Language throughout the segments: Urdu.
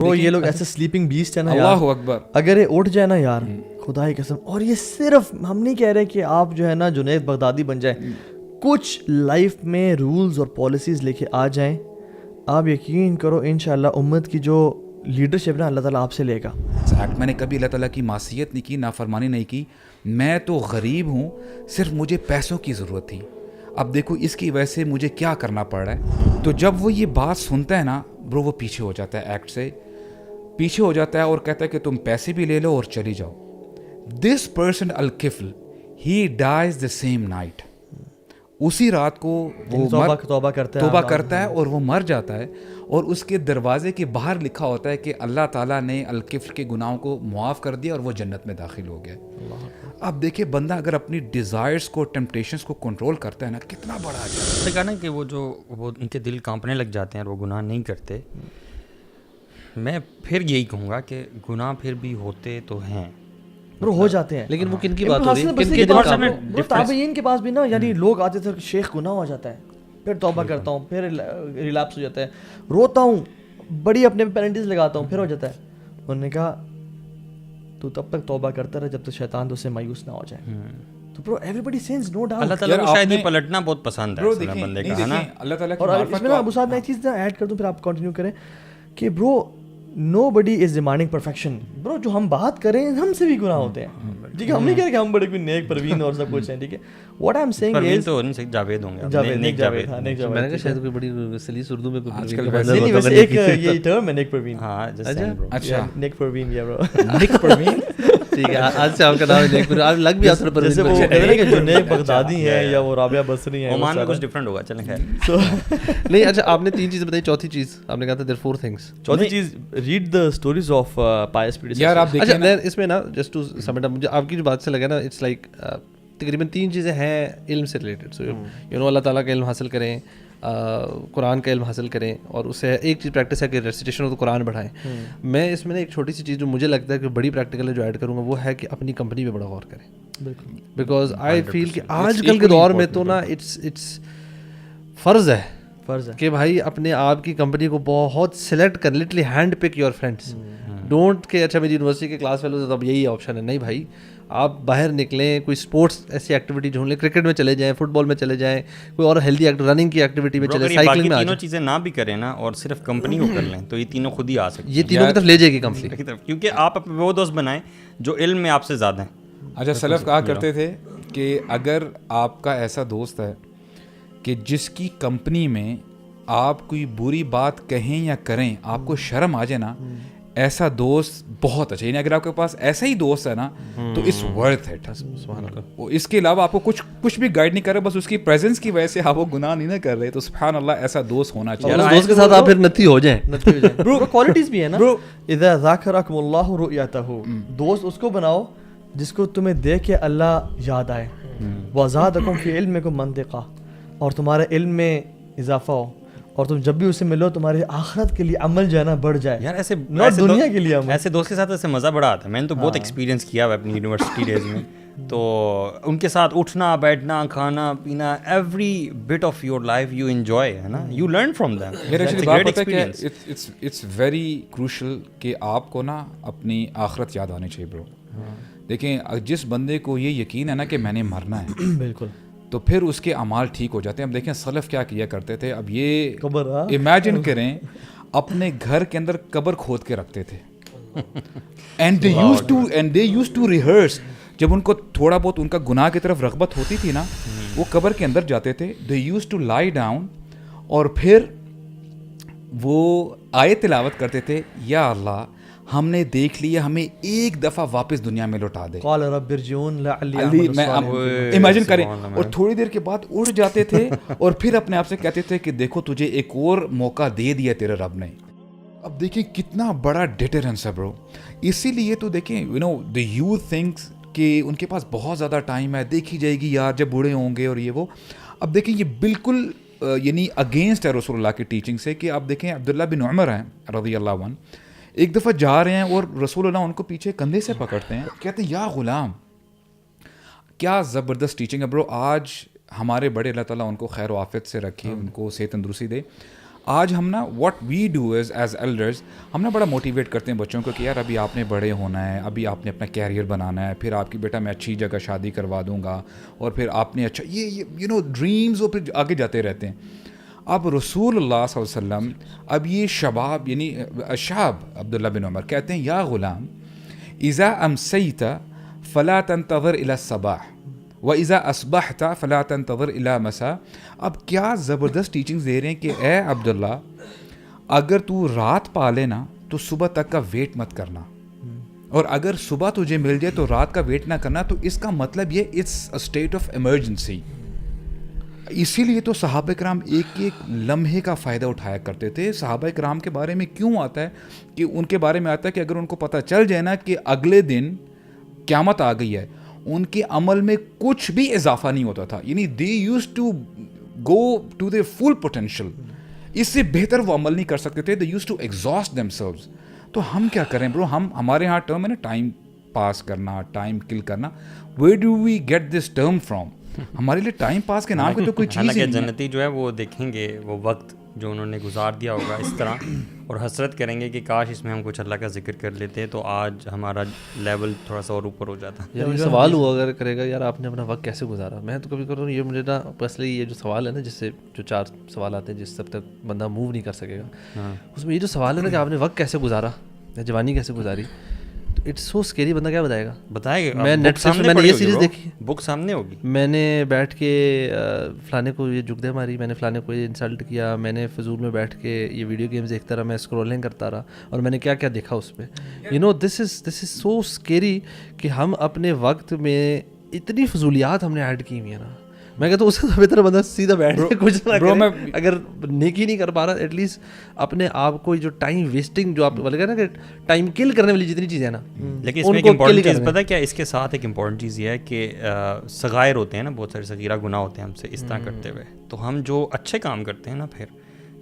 برو یہ لوگ ایسے سلیپنگ بیسٹ ہے نا یار, اللہ اکبر, اگر یہ اٹھ جائے نا یار خدا کی قسم. اور یہ صرف ہم نہیں کہہ رہے کہ آپ جو ہے نا جنید بغدادی بن جائیں, کچھ لائف میں رولز اور پالیسیز لے کے آ جائیں, آپ یقین کرو انشاءاللہ امت کی جو لیڈرشپ نا اللہ تعالیٰ آپ سے لے گا. میں نے کبھی اللہ تعالیٰ کی معصیت نہیں کی, نافرمانی نہیں کی, میں تو غریب ہوں, صرف مجھے پیسوں کی ضرورت تھی, اب دیکھو اس کی وجہ سے مجھے کیا کرنا پڑ رہا ہے. تو جب وہ یہ بات سنتا ہے نا برو, وہ پیچھے ہو جاتا ہے, ایکٹ سے پیچھے ہو جاتا ہے اور کہتا ہے کہ تم پیسے بھی لے لو اور چلی جاؤ. This person الکفل he dies the same night, اسی رات کو وہ توبہ کرتا ہے اور وہ مر جاتا ہے, اور اس کے دروازے کے باہر لکھا ہوتا ہے کہ اللہ تعالیٰ نے الکفل کے گناہوں کو معاف کر دیا اور وہ جنت میں داخل ہو گیا. اب دیکھیں بندہ اگر اپنی ڈیزائرز کو, ٹیمپٹیشنز کو کنٹرول کرتا ہے نا, کتنا بڑا آ جاتا ہے. کہا نا کہ وہ ان کے دل کانپنے لگ جاتے ہیں اور وہ گناہ نہیں کرتے. میں پھر یہی کہوں گا کہ گناہ پھر بھی ہوتے تو ہیں, ہو جاتے ہیں, لیکن وہ کن کی بات ہو رہی ہے؟ تابعین کے پاس بھی نا, یعنی لوگ آتے تھے شیخ گناہ ہو جاتا ہے, پھر توبہ کرتا ہوں, پھر ریلیپس ہو جاتا ہے, روتا ہوں, بڑی اپنے پینلٹیز لگاتا ہوں, پھر ہو جاتا ہے. انہوں نے کہا تو تب تک توبہ کرتا رہے جب تک شیطان تو سے مایوس نہ ہو جائے. تو bro everybody senses no doubt, اللہ تعالیٰ کو شاید یہ پلٹنا بہت پسند ہے بندے کا, ہے نا. اللہ تعالیٰ کی اور اس میں نا ابو صاحب میں ایک چیز ایڈ کر دوں پھر آپ کنٹینیو کریں کہ برو نو بڈی از ڈیمانڈنگ پرفیکشن. برو جو ہم بات کریں ہم سے بھی گناہ ہوتے ہیں, ٹھیک ہے, ہم نہیں کہہ رہے کہ ہم بڑے کوئی نیک پروین اور سب کچھ ہیں, ٹھیک ہے. واٹ آئی ایم سیئنگ از تو نہیں صحیح جاوید ہوں گے, نیک جاوید, ہاں نیک جاوید. میں نے کہا شاید کوئی بڑی سلیس اردو میں نہیں ویسے ایک یہ ٹرم ہے نیک پروین. ہاں اچھا نیک پروین, یا برو نیک پروین, ٹھیک ہے, آج سے آپ کا نام نیک پروین, آپ لگ بھی آپ پر جیسے وہ کہتے ہیں کہ جنید بغدادی ہیں یا وہ رابعہ بصری ہیں, عمان میں کچھ ڈفرنٹ ہوگا, چلیں خیر. نہیں اچھا, آپ نے 3 چیزیں بتائی, چوتھی چیز آپ نے کہا تھا there are 4 things. چوتھی چیز read the stories of pious predecessors. یار آپ دیکھیں اچھا اس میں نا just to sum it up, مجھے آپ کی جو بات سے لگا نا, اٹس لائک تقریباً 3 چیزیں ہیں علم سے ریلیٹڈ. سو یو نو اللہ تعالیٰ کا علم حاصل کریں, قرآن کا علم حاصل کریں, اور اس سے ایک چیز پریکٹس ہے کہ ریسیٹیشن ہو تو قرآن بڑھائیں. میں اس میں نا ایک چھوٹی سی چیز جو مجھے لگتا ہے کہ بڑی پریکٹیکل ہے جو ایڈ کروں گا, وہ ہے کہ اپنی کمپنی پہ بڑا غور کریں. بالکل, بیکاز آئی فیل کہ آج کل کے دور میں تو نا اٹس فرض ہے کہ بھائی اپنے آپ کی کمپنی کو بہت سلیکٹ کر, literally hand pick your friends. Don't کہ اچھا میری یونیورسٹی کے کلاس فیلوز ہے تو اب یہی آپشن ہے. نہیں بھائی, آپ باہر نکلیں, کوئی اسپورٹس ایسی ایکٹیویٹی ڈھونڈ لیں, کرکٹ میں چلے جائیں, فٹ بال میں چلے جائیں, کوئی اور ہیلدی رننگ کی ایکٹیویٹی میں چلے, سائیکلنگ میں. تینوں چیزیں نہ بھی کریں نا اور صرف کمپنی کو کر لیں تو یہ تینوں خود ہی آ سکتے ہیں. یہ تینوں کی طرف لے جائے گی کمپنی کی طرف, کیونکہ آپ وہ دوست بنائیں جو علم میں آپ سے زیادہ ہیں. اچھا سلف کہا کرتے تھے کہ اگر آپ کا ایسا دوست ہے کہ جس کی کمپنی میں آپ کوئی بری بات کہیں یا کریں آپ کو شرم آ جائے نا, ایسا دوست بہت اچھا. یعنی اگر آپ کے پاس ایسا ہی دوست ہے نا تو اس ورتھ اٹ. اس کے علاوہ آپ کو کچھ بھی گائیڈ نہیں کر رہے, بس اس کی پریزنس کی وجہ سے آپ وہ گناہ نہیں کر رہے, تو سبحان اللہ ایسا دوست ہونا چاہیے. اس دوست کے ساتھ آپ پھر نتی ہو جائیں. برو کوالٹیز بھی ہے نا, اذا ذاکرکم اللہ رؤیتہ, دوست اس کو بناؤ جس کو تمہیں دیکھ کے اللہ یاد آئے. وزادکم فی علمکم منطقہ, اور تمہارے علم میں اضافہ ہو, اور تم جب بھی اسے ملو تمہاری آخرت کے لیے عمل جو ہے نا بڑھ جائے. یار ایسے دنیا کے لیے عمل. ایسے دوست کے ساتھ ایسے مزہ بڑا آتا ہے. میں نے تو بہت ایکسپیرینس کیا ہوا اپنی یونیورسٹی ڈیز میں, تو ان کے ساتھ اٹھنا بیٹھنا کھانا پینا, every but of your life you enjoy, ہے نا, یو لرن فرام دیم. میرا ایکچولی بات پتہ ہے کہ اٹس ویری کروشل کہ آپ کو نا اپنی آخرت یاد آنی چاہیے برو. دیکھیں جس بندے کو یہ یقین ہے نا کہ میں نے مرنا ہے, بالکل, تو پھر اس کے اعمال ٹھیک ہو جاتے ہیں. اب دیکھیں سلف کیا کیا کرتے تھے, اب یہ امیجن کریں اپنے گھر کے اندر قبر کھود کے رکھتے تھے, and they used to rehearse. جب ان کو تھوڑا بہت ان کا گناہ کی طرف رغبت ہوتی تھی نا, وہ قبر کے اندر جاتے تھے, they used to lie down, اور پھر وہ آیت تلاوت کرتے تھے, یا اللہ ہم نے دیکھ لیا, ہمیں ایک دفعہ واپس دنیا میں لوٹا دے. قال رب ارجعون لعلی امیجن کریں, اور تھوڑی دیر کے بعد اٹھ جاتے تھے اور پھر اپنے آپ سے کہتے تھے کہ دیکھو تجھے ایک اور موقع دے دیا تیرے رب نے. اب دیکھیں کتنا بڑا ڈیٹرنس ہے برو. اسی لیے تو دیکھیں you know the youth thinks کہ ان کے پاس بہت زیادہ ٹائم ہے, دیکھی جائے گی یار جب بوڑھے ہوں گے اور یہ وہ. اب دیکھیں یہ بالکل یعنی اگینسٹ ہے رسول اللہ کی ٹیچنگ سے, کہ آپ دیکھیں عبداللہ بن عمر ہیں رضی اللہ عنہ, ایک دفعہ جا رہے ہیں اور رسول اللہ ان کو پیچھے کندھے سے پکڑتے ہیں, کہتے ہیں یا غلام. کیا زبردست ٹیچنگ ہے برو. آج ہمارے بڑے اللہ تعالیٰ ان کو خیر و عافیت سے رکھے, ان کو صحت تندرستی دے. آج ہم نا what we do as elders, ہم نا بڑا موٹیویٹ کرتے ہیں بچوں کو کہ یار ابھی آپ نے بڑے ہونا ہے, ابھی آپ نے اپنا کیریئر بنانا ہے, پھر آپ کی بیٹا میں اچھی جگہ شادی کروا دوں گا, اور پھر آپ نے اچھا یہ یو نو ڈریمز, اور پھر آگے جاتے رہتے ہیں. اب رسول اللہ صلی اللہ علیہ وسلم اب یہ شباب یعنی شاب عبداللہ بن عمر کہتے ہیں یا غلام اذا امسیت فلا تنتظر الى الصباح وَإِذَا أَصْبَحْتَ فَلَا تَنْتَظِرْ إِلَى مَسَاء. اب کیا زبردست ٹیچنگز دے رہے ہیں کہ اے عبداللہ اگر تو رات پالے نا تو صبح تک کا ویٹ مت کرنا, اور اگر صبح تجھے مل جائے تو رات کا ویٹ نہ کرنا. تو اس کا مطلب یہ it's a state of emergency. اسی لیے تو صحابہ کرام ایک ایک لمحے کا فائدہ اٹھایا کرتے تھے. صحابہ کرام کے بارے میں کیوں آتا ہے کہ ان کے بارے میں آتا ہے کہ اگر ان کو پتہ چل جائے نا کہ اگلے دن قیامت آ گئی ہے, ان کے عمل میں کچھ بھی اضافہ نہیں ہوتا تھا. یعنی they used to go to the full potential, اس سے بہتر وہ عمل نہیں کر سکتے تھے. They used to exhaust them selves. تو ہم کیا کریں برو, ہمارے یہاں ٹرم ہے نا ٹائم پاس کرنا, ٹائم کل کرنا. Where do we get this term from? ہمارے لیے ٹائم پاس کے نام کی تو کوئی چیز حالانکہ نہیں. جنتی جو ہے وہ دیکھیں گے وہ وقت جو انہوں نے گزار دیا ہوگا اس طرح, اور حسرت کریں گے کہ کاش اس میں ہم کچھ اللہ کا ذکر کر لیتے تو آج ہمارا لیول تھوڑا سا اور اوپر ہو جاتا. یار سوال ہوا اگر کرے گا یار آپ نے اپنا وقت کیسے گزارا, میں تو کبھی کروں یہ مجھے نا پرسنلی یہ جو سوال ہے نا جس سے جو 4 سوال آتے ہیں جس سب تک بندہ موو نہیں کر سکے گا, اس میں یہ جو سوال ہے نا کہ آپ نے وقت کیسے گزارا یا جوانی کیسے گزاری, تو اٹس سو اسکیری. بندہ کیا بتائے گا؟ بتائے گا. میں نیٹ فلکس میں نے یہ سیریز دیکھی, بک سامنے ہوگی, میں نے بیٹھ کے فلانے کو یہ جگدے ماری, میں نے فلانے کو یہ انسلٹ کیا, میں نے فضول میں بیٹھ کے یہ ویڈیو گیمز دیکھتا رہا, میں اسکرولنگ کرتا رہا, اور میں نے کیا کیا دیکھا اس پہ. You know this is so scary کہ ہم اپنے وقت میں اتنی فضولیات ہم نے ایڈ کی ہوئی ہیں نا. میں کہتا ہوں اس سے بہتر بندہ سیدھا بیٹھ کے کچھ نہ کرے, اگر نیکی نہیں کر پا رہا ایٹ لیسٹ اپنے آپ کو جو ٹائم ویسٹنگ جو آپ بولے گا نا کہ ٹائم کل کرنے والی جتنی چیزیں ہیں نا, لیکن اس میں ایک امپورٹنٹ چیز پتہ ہے کیا, اس کے ساتھ ایک امپورٹنٹ چیز یہ ہے کہ صغائر ہوتے ہیں نا, بہت سارے صغیرہ گناہ ہوتے ہیں ہم سے اس طرح کرتے ہوئے. تو ہم جو اچھے کام کرتے ہیں نا, پھر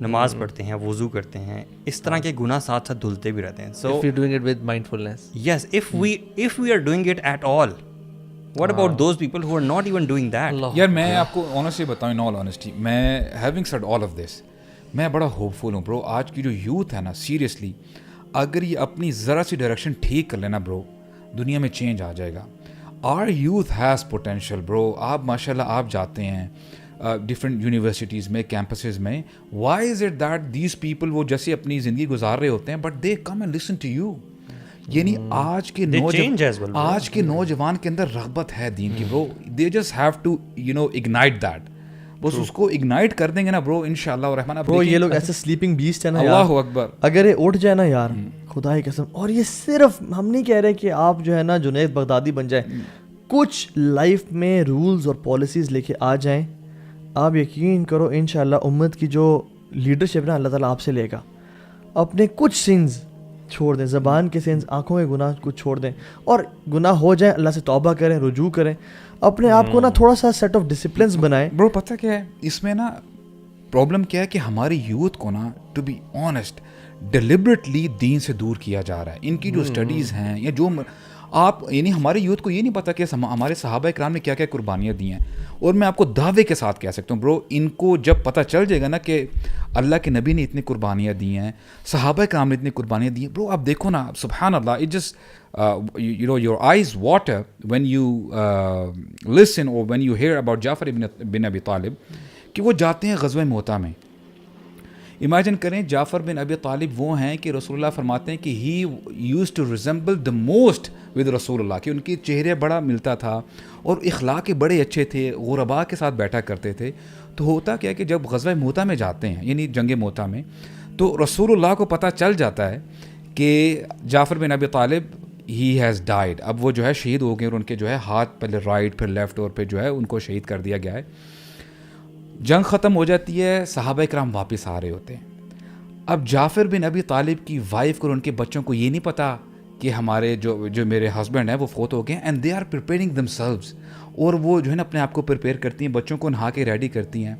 نماز پڑھتے ہیں, وضو کرتے ہیں, اس طرح کے گناہ ساتھ ساتھ دھلتے بھی رہتے ہیں. سو if you're doing it with mindfulness, yes, if we are doing it at all, what about those people who are not even doing that? یار میں آپ کو آنیسٹلی بتاؤں, ان آل آنیسٹی, میں having said all of this, میں بڑا ہوپ فل ہوں برو. آج کی جو یوتھ ہے نا, سیریسلی اگر یہ اپنی ذرا سی ڈائریکشن ٹھیک کر لینا برو, دنیا میں چینج آ جائے گا. Our youth has potential bro. آپ ماشاء اللہ آپ جاتے ہیں ڈفرینٹ یونیورسٹیز میں, کیمپسز میں, why is it that these people وہ جیسے اپنی زندگی گزار رہے ہوتے ہیں but they come and listen to you. یعنی آج کے نوجوان کے اندر رغبت ہے دین کی bro. They just have to you know ignite that. بس اس کو اگنائٹ کر دیں گے نا برو, انشاءاللہ الرحمن. برو یہ لوگ ایسے سلیپنگ بیسٹ ہے نا, اللہ اکبر, اگر یہ اٹھ جائے نا یار خدا کی قسم. اور یہ صرف ہم نہیں کہہ رہے کہ آپ جو ہے نا جنید بغدادی بن جائیں, کچھ لائف میں رولز اور پالیسیز لے کے آ جائیں, آپ یقین کرو انشاءاللہ امت کی جو لیڈرشپ نا اللہ تعالیٰ آپ سے لے گا. اپنے کچھ سینز چھوڑ دیں, زبان کے سینس, آنکھوں کے گناہ کو چھوڑ دیں, اور گناہ ہو جائیں اللہ سے توبہ کریں, رجوع کریں, اپنے آپ کو نا تھوڑا سا سیٹ آف ڈسپلنس بنائیں. برو پتہ کیا ہے اس میں نا پرابلم کیا ہے کہ ہماری یوتھ کو نا ٹو بی آنیسٹ ڈیلیبریٹلی دین سے دور کیا جا رہا ہے. ان کی جو اسٹڈیز ہیں یا جو آپ یعنی ہمارے یوتھ کو یہ نہیں پتہ کہ ہمارے صحابہ کرام نے کیا کیا قربانیاں دی ہیں. اور میں آپ کو دعوے کے ساتھ کہہ سکتا ہوں برو, ان کو جب پتہ چل جائے گا نا کہ اللہ کے نبی نے اتنی قربانیاں دی ہیں, صحابہ کرام نے اتنی قربانیاں دی ہیں برو, آپ دیکھو نا سبحان اللہ, it just you know your eyes water when you listen اور وین یو ہیئر اباؤٹ جعفر بن ابی طالب کہ وہ جاتے ہیں غزوہ موتا میں. امیجن کریں جعفر بن ابی طالب وہ ہیں کہ رسول اللہ فرماتے ہیں کہ he used to resemble the most with رسول اللہ, کہ ان کی چہرے بڑا ملتا تھا اور اخلاق کے بڑے اچھے تھے, غرباء کے ساتھ بیٹھا کرتے تھے. تو ہوتا کیا کہ جب غزوہ موتا میں جاتے ہیں یعنی جنگ موتا میں, تو رسول اللہ کو پتہ چل جاتا ہے کہ جعفر بن ابی طالب ہی ہیز ڈائیڈ. اب وہ جو ہے شہید ہو گئے اور ان کے جو ہے ہاتھ پہلے رائٹ پھر لیفٹ اور پھر جو ہے ان کو شہید کر دیا گیا ہے. جنگ ختم ہو جاتی ہے, صحابہ کرام واپس آ رہے ہوتے ہیں. اب جعفر بن ابی طالب کی وائف کو اور ان کے بچوں کو یہ نہیں پتہ کہ ہمارے جو میرے ہسبینڈ ہیں وہ فوت ہو گئے ہیں, and they are preparing themselves, اور وہ جو ہے نا اپنے آپ کو پریپیئر کرتی ہیں, بچوں کو نہا کے ریڈی کرتی ہیں.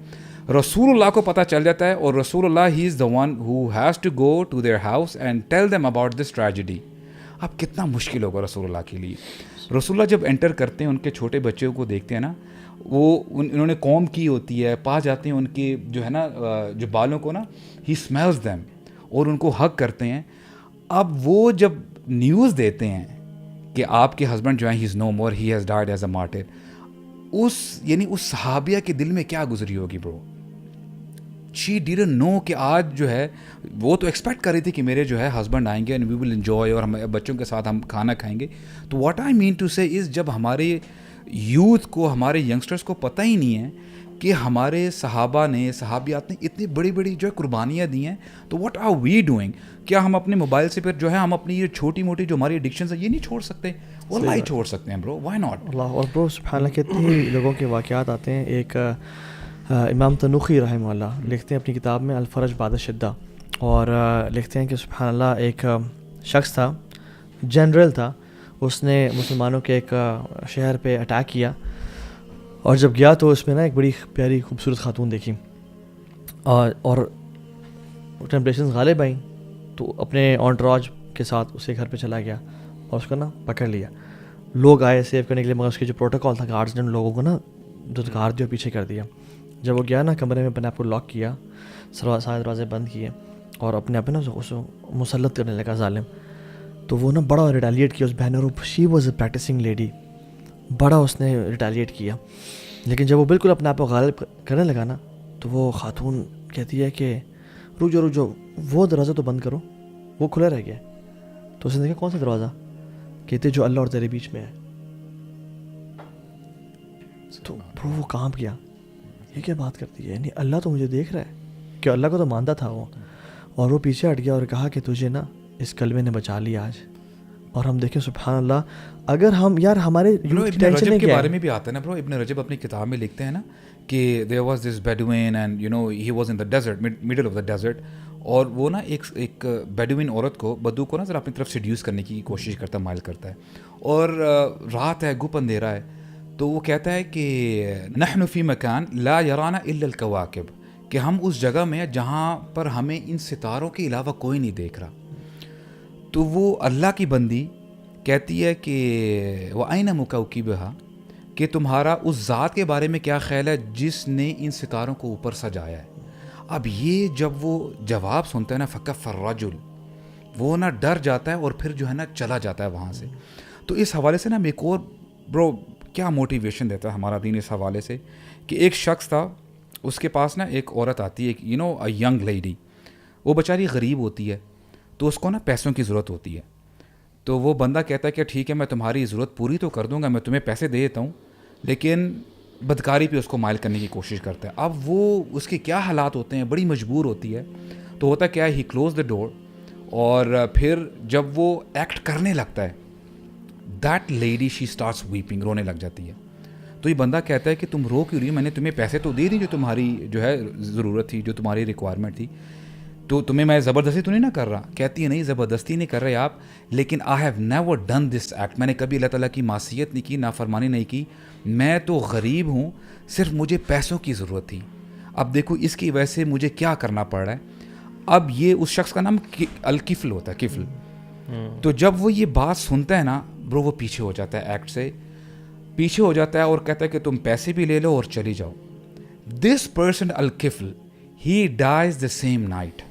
رسول اللہ کو پتہ چل جاتا ہے, اور رسول اللہ he is the one who has to go to their house and tell them about this tragedy. اب کتنا مشکل ہوگا رسول اللہ کے لیے. رسول اللہ جب انٹر کرتے ہیں ان کے چھوٹے بچوں کو دیکھتے ہیں نا, وہ انہوں نے قوم کی ہوتی ہے, پاس جاتے ہیں ان کے جو ہے نا جو بالوں کو نا, ہی اسمیلز دیم, اور ان کو حق کرتے ہیں. اب وہ جب نیوز دیتے ہیں کہ آپ کے ہسبینڈ جو ہیں he is no more, he has died as a martyr, اس صحابیہ کے دل میں کیا گزری ہوگی برو. شی ڈیڈنٹ نو کہ آج جو ہے, وہ تو ایکسپیکٹ کر رہی تھی کہ میرے جو ہے ہسبینڈ آئیں گے اینڈ وی ول انجوائے, اور ہم بچوں کے ساتھ ہم کھانا کھائیں گے. تو واٹ آئی مین ٹو سے از, جب ہمارے یوتھ کو, ہمارے ینگسٹرس کو پتہ ہی نہیں ہے کہ ہمارے صحابہ نے, صحابیات نے اتنی بڑی بڑی جو ہے قربانیاں دی ہیں, تو واٹ آر وی ڈوئنگ. کیا ہم اپنے موبائل سے پھر جو ہے ہم اپنی یہ چھوٹی موٹی جو ہماری ایڈکشنز ہیں یہ نہیں چھوڑ سکتے؟ واللہ ہی چھوڑ سکتے ہیں برو, وائی ناٹ. اللہ. اور برو سبحان اللہ کتنے لوگوں کے واقعات آتے ہیں. ایک امام تنوخی رحمہ اللہ لکھتے ہیں اپنی کتاب میں الفرج بعد الشدہ, اور لکھتے ہیں کہ سبحان اللہ ایک شخص تھا, جنرل تھا, اس نے مسلمانوں کے ایک شہر پہ اٹیک کیا, اور جب گیا تو اس میں نا ایک بڑی پیاری خوبصورت خاتون دیکھی, اور ٹیمپٹیشنز غالب آئیں, تو اپنے انٹوراج کے ساتھ اس کے گھر پہ چلا گیا اور اس کو نا پکڑ لیا. لوگ آئے سیو کرنے کے لیے, مگر اس کے جو پروٹوکال تھا گارڈز نے ان لوگوں کو نا دھتکار دیا, پیچھے کر دیا. جب وہ گیا نا کمرے میں, اپنے آپ کو لاک کیا, سارے دروازے بند کیے, اور اپنے آپ نا اس کو مسلط کرنے لگا ظالم. تو وہ نا بڑا ریٹیلیٹ کیا اس بہن, اور she was a practising lady, بڑا اس نے ریٹیلیٹ کیا. لیکن جب وہ بالکل اپنے آپ کو غالب کرنے لگا نا, تو وہ خاتون کہتی ہے کہ رک جاؤ, وہ دروازہ تو بند کرو, وہ کھلا رہ گیا. تو اس نے دیکھا کون سا دروازہ, کہتے جو اللہ اور تیرے بیچ میں ہے. تو برو وہ کانپ گیا, یہ کیا بات کرتی ہے, یعنی اللہ تو مجھے دیکھ رہا ہے, کہ اللہ کو تو مانتا تھا وہ. اور وہ پیچھے ہٹ گیا اور کہا کہ تجھے نا اس کلمے نے بچا لیا آج. اور ہم دیکھیں سبحان اللہ, اگر ہم یار ہمارے ابن رجب کے بارے میں بھی آتا ہے نا برو, ابن رجب اپنی کتاب میں لکھتے ہیں نا کہ there was this Bedouin and you know he was in the desert, middle of the desert, اور وہ نا ایک بیڈوین عورت کو, بدو کو نا ذرا اپنی طرف سیڈیوس کرنے کی کوشش کرتا ہے, مائل کرتا ہے, اور رات ہے, گپ اندھیرا ہے, تو وہ کہتا ہے کہ نحن فی مکان لا یرانا الا الکواکب, کہ ہم اس جگہ میں جہاں پر ہمیں ان ستاروں کے علاوہ کوئی نہیں دیکھ رہا. تو وہ اللہ کی بندی کہتی ہے کہ وَأَيْنَ مُكَوْكِبُهَا, کہ تمہارا اس ذات کے بارے میں کیا خیال ہے جس نے ان ستاروں کو اوپر سجایا ہے. اب یہ جب وہ جواب سنتا ہے نا, فَكَفَّ الرَّجُلُ, وہ نا ڈر جاتا ہے اور پھر جو ہے نا چلا جاتا ہے وہاں سے. تو اس حوالے سے نا ایک اور برو کیا موٹیویشن دیتا ہے ہمارا دین اس حوالے سے, کہ ایک شخص تھا, اس کے پاس نا ایک عورت آتی ہے, you know a young lady, وہ بیچاری غریب ہوتی ہے, تو اس کو نا پیسوں کی ضرورت ہوتی ہے. تو وہ بندہ کہتا ہے کہ ٹھیک ہے میں تمہاری ضرورت پوری تو کر دوں گا, میں تمہیں پیسے دے دیتا ہوں, لیکن بدکاری پہ اس کو مائل کرنے کی کوشش کرتا ہے. اب وہ اس کے کیا حالات ہوتے ہیں, بڑی مجبور ہوتی ہے. تو ہوتا کیا ہے, ہی کلوز دا ڈور, اور پھر جب وہ ایکٹ کرنے لگتا ہے, that lady she starts vaping, رونے لگ جاتی ہے. تو یہ بندہ کہتا ہے کہ تم رو کیوں رہی, میں نے تمہیں پیسے تو دے دی جو تمہاری جو ہے ضرورت تھی, جو تمہاری ریکوائرمنٹ تھی, تو تمہیں میں زبردستی تو نہیں نہ کر رہا. کہتی ہے نہیں زبردستی نہیں کر رہے آپ, لیکن I have never done this act, میں نے کبھی اللہ تعالیٰ کی معصیت نہیں کی, نافرمانی نہیں کی, میں تو غریب ہوں, صرف مجھے پیسوں کی ضرورت تھی. اب دیکھو اس کی وجہ سے مجھے کیا کرنا پڑ رہا ہے. اب یہ اس شخص کا نام الکفل ہوتا ہے, کفل. تو جب وہ یہ بات سنتا ہے نا برو, وہ پیچھے ہو جاتا ہے, ایکٹ سے پیچھے ہو جاتا ہے, اور کہتا ہے کہ تم پیسے بھی لے لو اور چلی جاؤ. This person الکفل he dies the same night,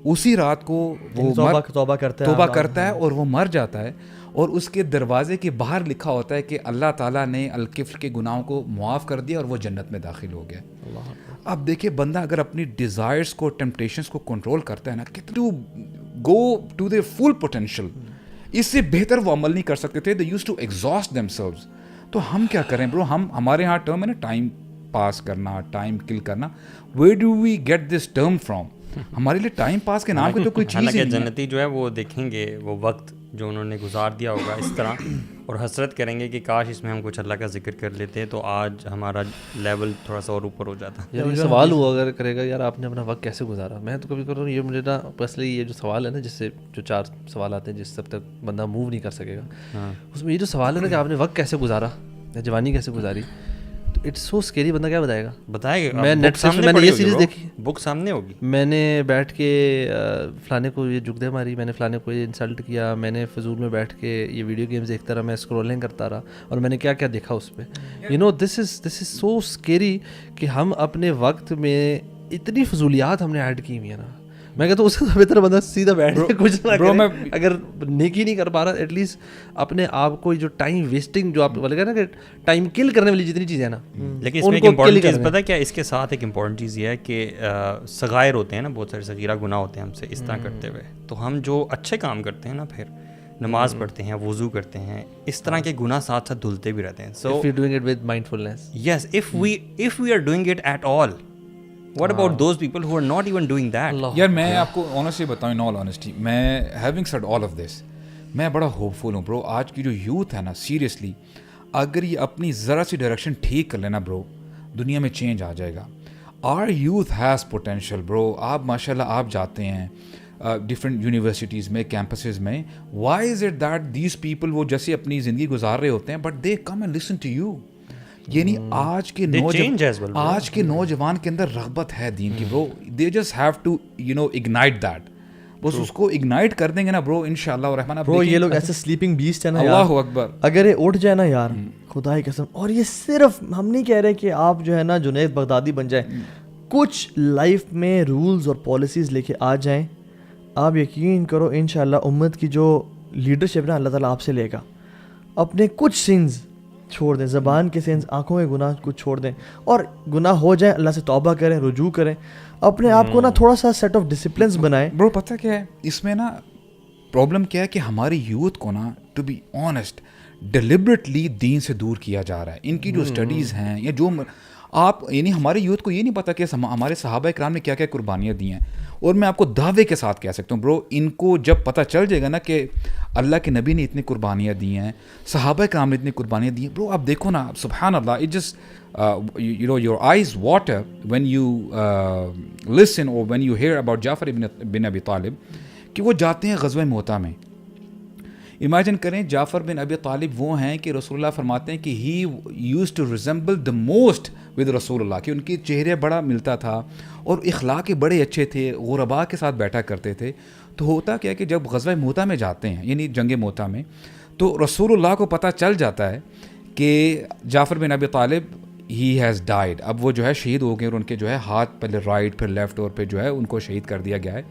اسی رات کو وہ توبہ کرتا ہے اور وہ مر جاتا ہے. اور اس کے دروازے کے باہر لکھا ہوتا ہے کہ اللہ تعالیٰ نے الکفل کے گناہوں کو معاف کر دیا اور وہ جنت میں داخل ہو گیا. اب دیکھیں بندہ اگر اپنی ڈیزائرز کو, ٹیمپٹیشنز کو کنٹرول کرتا ہے نا, کتنے گو ٹو دے فل پوٹینشیل, اس سے بہتر وہ عمل نہیں کر سکتے تھے. They used to exhaust them selves. تو ہم کیا کریں برو, ہمارے یہاں ٹرم ہے نا ٹائم پاس کرنا, ٹائم کل کرنا. Where do we get this term from? ہمارے لیے ٹائم پاس کے نام کی تو کوئی چیز ہی نہیں. جنتی جو ہے وہ دیکھیں گے وہ وقت جو انہوں نے گزار دیا ہوگا اس طرح, اور حسرت کریں گے کہ کاش اس میں ہم کچھ اللہ کا ذکر کر لیتے تو آج ہمارا لیول تھوڑا سا اور اوپر ہو جاتا. یار یہ سوال ہوا اگر کرے گا یار آپ نے اپنا وقت کیسے گزارا, میں تو کبھی کروں یہ مجھے نا پرسنلی یہ جو سوال ہے نا, جس سے جو 4 سوال آتے ہیں جس تب تک بندہ موو نہیں کر سکے گا, اس میں یہ جو سوال ہے نا کہ آپ نے وقت کیسے گزارا یا جوانی کیسے گزاری, تو اٹس سو اسکیری. بندہ کیا بتائے گا؟ بتائے گا. میں نیٹ فلکس میں نے یہ سیریز دیکھی, بک سامنے ہوگی. میں نے بیٹھ کے فلانے کو یہ جگدے ماری, میں نے فلانے کو یہ انسلٹ کیا, میں نے فضول میں بیٹھ کے یہ ویڈیو گیمز دیکھتا رہا, میں اسکرولنگ کرتا رہا, اور میں نے کیا کیا دیکھا اس پہ. You know this is so scary کہ ہم اپنے وقت میں اتنی فضولیات ہم نے ایڈ کی ہوئی ہیں نا. میں کہتا ہوں اس سے بہتر بندہ سیدھا بیٹھ کے کچھ نہ کرے. اگر نیکی نہیں کر پا رہا ایٹ لیسٹ اپنے آپ کو جو ٹائم ویسٹنگ جو آپ بولے گا نا کہ ٹائم کل کرنے والی جتنی چیزیں ہیں نا, لیکن اس میں ایک امپورٹنٹ چیز پتہ ہے کیا, اس کے ساتھ ایک امپورٹنٹ چیز یہ ہے کہ صغائر ہوتے ہیں نا, بہت سارے صغیرہ گناہ ہوتے ہیں ہم سے اس طرح کرتے ہوئے. تو ہم جو اچھے کام کرتے ہیں نا, پھر نماز پڑھتے ہیں, وضو کرتے ہیں, اس طرح کے گناہ ساتھ ساتھ دھلتے بھی رہتے ہیں. سو if you're doing it with mindfulness, yes, if we are doing it at all, what about those people who are not even doing that? یار میں آپ کو آنیسٹلی بتاؤں, ان آل آنیسٹی, میں having said all of this, میں بڑا ہوپ فل ہوں برو. آج کی جو یوتھ ہے نا, سیریسلی اگر یہ اپنی ذرا سی ڈائریکشن ٹھیک کر لینا برو, دنیا میں چینج آ جائے گا. Our youth has potential bro. آپ ماشاء اللہ آپ جاتے ہیں ڈفرینٹ یونیورسٹیز میں, کیمپسز میں, why is it that these people وہ جیسے اپنی زندگی گزار رہے ہوتے ہیں, but they come and listen to you. یعنی آج کے نوجوان کے اندر رغبت ہے دین کی bro. They just have to you know ignite that. بس اس کو اگنائٹ کر دیں گے نا برو, انشاءاللہ الرحمن. برو یہ لوگ ایسے سلیپنگ بیسٹ ہے نا, اللہ اکبر, اگر یہ اٹھ جائے نا یار, خدا کی قسم. اور یہ صرف ہم نہیں کہہ رہے کہ آپ جو ہے نا جنید بغدادی بن جائیں, کچھ لائف میں رولز اور پالیسیز لے کے آ جائیں, آپ یقین کرو انشاءاللہ امت کی جو لیڈرشپ نا اللہ تعالیٰ آپ سے لے گا. اپنے کچھ سینز چھوڑ دیں, زبان کے سینس, آنکھوں کے گناہ کو چھوڑ دیں, اور گناہ ہو جائیں اللہ سے توبہ کریں, رجوع کریں, اپنے آپ کو نا تھوڑا سا سیٹ آف ڈسپلنس بنائیں. برو پتہ کیا ہے اس میں نا پرابلم کیا ہے کہ ہماری یوتھ کو نا ٹو بی آنیسٹ ڈیلیبریٹلی دین سے دور کیا جا رہا ہے. ان کی جو اسٹڈیز ہیں یا جو آپ یعنی ہمارے یوتھ کو یہ نہیں پتا کہ ہمارے صحابہ کرام نے کیا کیا قربانیاں دی ہیں. اور میں آپ کو دعوے کے ساتھ کہہ سکتا ہوں برو, ان کو جب پتہ چل جائے گا نا کہ اللہ کے نبی نے اتنی قربانیاں دی ہیں, صحابہ کرام نے اتنی قربانیاں دی ہیں, برو آپ دیکھو نا, سبحان اللہ, it just you know your eyes water when you listen or when you hear about Jafar bin Abi Talib کہ وہ جاتے ہیں غزوہ موتا میں. امیجن کریں جعفر بن ابی طالب وہ ہیں کہ رسول اللہ فرماتے ہیں کہ he used to resemble the most with رسول اللہ, کہ ان کے چہرے بڑا ملتا تھا اور اخلاق بڑے اچھے تھے, غرباء کے ساتھ بیٹھا کرتے تھے. تو ہوتا کیا کہ جب غزوہ موتا میں جاتے ہیں یعنی جنگ موتا میں, تو رسول اللہ کو پتہ چل جاتا ہے کہ جعفر بن ابی طالب ہی ہیز ڈائیڈ. اب وہ جو ہے شہید ہو گئے, اور ان کے جو ہے ہاتھ پہلے رائٹ پھر لیفٹ اور پھر جو ہے ان کو شہید کر دیا گیا ہے.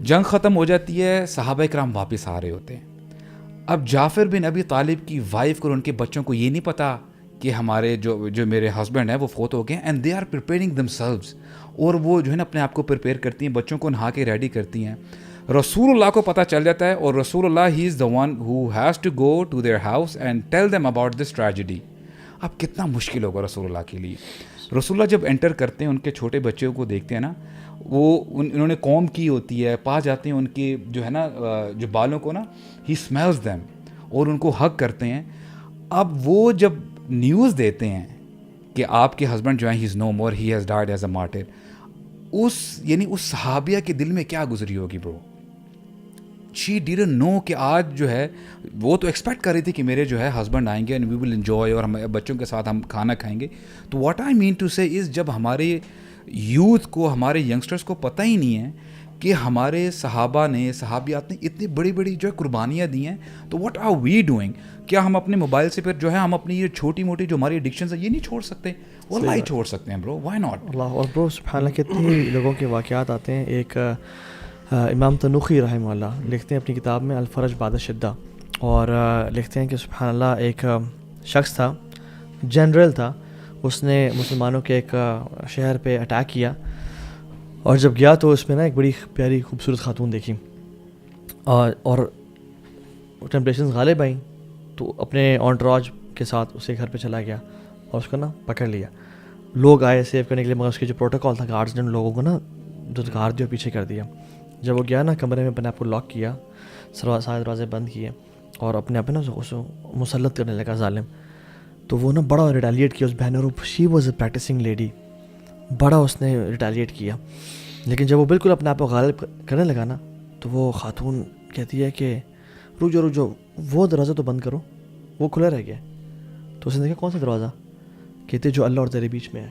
جنگ ختم ہو جاتی ہے, صحابہ کرام واپس آ رہے ہوتے ہیں. اب جعفر بن ابی طالب کی وائف کو اور ان کے بچوں کو یہ نہیں پتا کہ ہمارے جو میرے ہسبینڈ ہیں وہ فوت ہو گئے, and they are preparing themselves, اور وہ جو ہے نا اپنے آپ کو پریپیئر کرتی ہیں, بچوں کو نہا کے ریڈی کرتی ہیں. رسول اللہ کو پتہ چل جاتا ہے, اور رسول اللہ he is the one who has to go to their house and tell them about this tragedy. اب کتنا مشکل ہوگا رسول اللہ کے لیے. رسول اللہ جب انٹر کرتے ہیں, ان کے چھوٹے بچوں کو دیکھتے ہیں نا, وہ انہوں نے قوم کی ہوتی ہے, پا جاتے ہیں ان کے جو ہے نا جو بالوں کو نا, ہی اسمیلز دیم, اور ان کو حق کرتے ہیں. اب وہ جب نیوز دیتے ہیں کہ آپ کے ہسبینڈ جو ہیں he is no more, he has died as a martyr, یعنی اس صحابیہ کے دل میں کیا گزری ہوگی برو. شی ڈیڈنٹ نو کہ آج جو ہے وہ تو ایکسپیکٹ کر رہی تھی کہ میرے جو ہے ہسبینڈ آئیں گے اینڈ وی ول انجوائے, اور ہم بچوں کے ساتھ ہم کھانا کھائیں گے. تو واٹ آئی مین ٹو سے از, جب ہمارے یوتھ کو, ہمارے ینگسٹرس کو پتہ ہی نہیں ہے کہ ہمارے صحابہ نے, صحابیات نے اتنی بڑی بڑی جو ہے قربانیاں دی ہیں, تو واٹ آر وی ڈوئنگ. کیا ہم اپنے موبائل سے پھر جو ہے ہم اپنی یہ چھوٹی موٹی جو ہماری ایڈکشنز ہیں یہ نہیں چھوڑ سکتے؟ واللہ ہی چھوڑ سکتے ہیں برو, وائی ناٹ. اللہ. اور برو سبحان اللہ کتنے لوگوں کے واقعات آتے ہیں. ایک امام تنوخی رحمہ اللہ لکھتے ہیں اپنی کتاب میں الفرج بعد الشدہ, اور لکھتے ہیں کہ سبحان اللہ ایک شخص تھا, جنرل تھا, اس نے مسلمانوں کے ایک شہر پہ اٹیک کیا, اور جب گیا تو اس میں نا ایک بڑی پیاری خوبصورت خاتون دیکھی, اور ٹیمپٹیشنز غالب آئیں, تو اپنے انٹوراج کے ساتھ اسے گھر پہ چلا گیا اور اس کو نا پکڑ لیا. لوگ آئے سیو کرنے کے لیے, مگر اس کے جو پروٹوکول تھا گارڈز نے ان لوگوں کو نا دھتکار دیا, پیچھے کر دیا. جب وہ گیا نا کمرے میں, اپنے آپ کو لاک کیا, سارے دروازے بند کیے, اور اپنے آپ نا اس مسلط کرنے لگا ظالم. تو وہ نا بڑا ریٹیلیٹ کیا اس بہن, اور she was a practising lady, بڑا اس نے ریٹیلیٹ کیا. لیکن جب وہ بالکل اپنے آپ کو غالب کرنے لگا نا, تو وہ خاتون کہتی ہے کہ رک جاؤ, وہ دروازہ تو بند کرو, وہ کھلا رہ گیا. تو اس نے دیکھا کون سا دروازہ, کہتے جو اللہ اور تیرے بیچ میں ہے.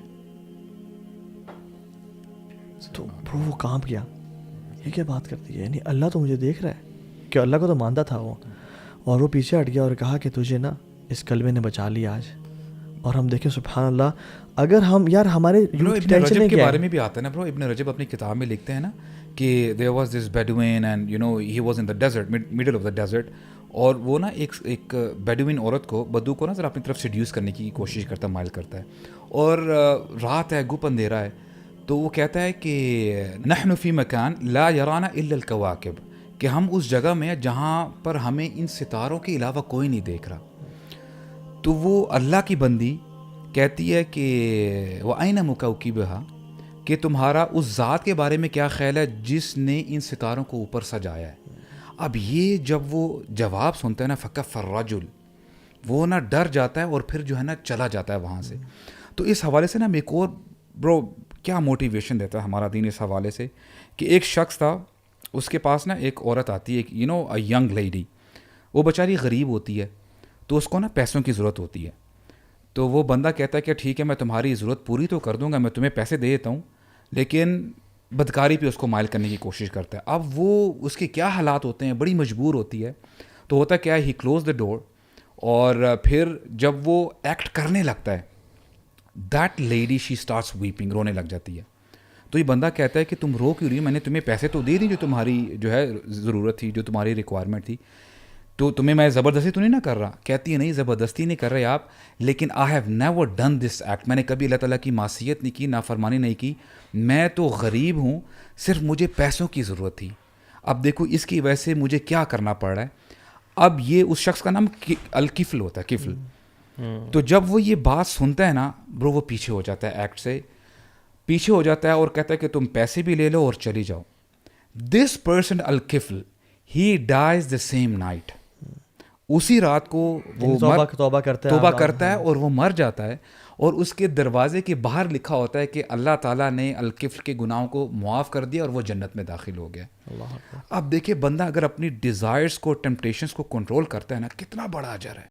تو برو وہ کانپ گیا, یہ کیا بات کرتی ہے, یعنی اللہ تو مجھے دیکھ رہا ہے, کہ اللہ کو تو مانتا تھا وہ, اور وہ پیچھے ہٹ گیا اور کہا کہ تجھے نا اس کلمے نے بچا لیا آج. اور ہم دیکھیں سبحان اللہ, اگر ہم یار ہمارے ابن رجب کے بارے میں بھی آتا ہے نا برو, ابن رجب اپنی کتاب میں لکھتے ہیں نا کہ there was this Bedouin and you know he was in the desert, middle of the desert, اور وہ نا ایک بیڈوین عورت کو, بدو کو نا ذرا اپنی طرف سیڈیوس کرنے کی کوشش کرتا ہے, مائل کرتا ہے, اور رات ہے, گپ اندھیرا ہے, تو وہ کہتا ہے کہ نحن فی مکان لا یرانا الا الکواکب, کہ ہم اس جگہ میں ہیں جہاں پر ہمیں ان ستاروں کے علاوہ کوئی نہیں دیکھ رہا. تو وہ اللہ کی بندی کہتی ہے کہ وَأَيْنَ مُكَوْكِبُهَا, کہ تمہارا اس ذات کے بارے میں کیا خیال ہے جس نے ان ستاروں کو اوپر سجایا ہے. اب یہ جب وہ جواب سنتا ہے نا, فَكَفَّ الرَّجُلُ, وہ نا ڈر جاتا ہے اور پھر جو ہے نا چلا جاتا ہے وہاں سے. تو اس حوالے سے نا ایک اور برو کیا موٹیویشن دیتا ہے ہمارا دین اس حوالے سے, کہ ایک شخص تھا, اس کے پاس نا ایک عورت آتی ہے, you know a young lady, وہ بیچاری غریب ہوتی ہے, تو اس کو نا پیسوں کی ضرورت ہوتی ہے. تو وہ بندہ کہتا ہے کہ ٹھیک ہے میں تمہاری ضرورت پوری تو کر دوں گا, میں تمہیں پیسے دے دیتا ہوں, لیکن بدکاری پہ اس کو مائل کرنے کی کوشش کرتا ہے. اب وہ اس کے کیا حالات ہوتے ہیں, بڑی مجبور ہوتی ہے. تو ہوتا کیا ہے, ہی کلوز دا ڈور, اور پھر جب وہ ایکٹ کرنے لگتا ہے, that lady she starts vaping, رونے لگ جاتی ہے. تو یہ بندہ کہتا ہے کہ تم رو کیوں رہی ہو, میں نے تمہیں پیسے تو دے دی جو تمہاری جو ہے ضرورت تھی, جو تمہاری ریکوائرمنٹ تھی, تو تمہیں میں زبردستی تو نہیں نہ کر رہا. کہتی ہے نہیں زبردستی نہیں کر رہے آپ, لیکن I have never done this act, میں نے کبھی اللہ تعالیٰ کی معصیت نہیں کی, نافرمانی نہیں کی, میں تو غریب ہوں, صرف مجھے پیسوں کی ضرورت تھی. اب دیکھو اس کی وجہ سے مجھے کیا کرنا پڑ رہا ہے. اب یہ اس شخص کا نام الکفل ہوتا ہے, کفل. تو جب وہ یہ بات سنتا ہے نا برو, وہ پیچھے ہو جاتا ہے, ایکٹ سے پیچھے ہو جاتا ہے, اور کہتا ہے کہ تم پیسے بھی لے لو اور چلی جاؤ. This person الکفل he dies the same night, اسی رات کو وہ توبہ کرتا ہے اور وہ مر جاتا ہے. اور اس کے دروازے کے باہر لکھا ہوتا ہے کہ اللہ تعالیٰ نے الکفل کے گناہوں کو معاف کر دیا اور وہ جنت میں داخل ہو گیا. اب دیکھیں بندہ اگر اپنی ڈیزائرز کو, ٹیمپٹیشنز کو کنٹرول کرتا ہے نا, کتنا بڑا اجر ہے.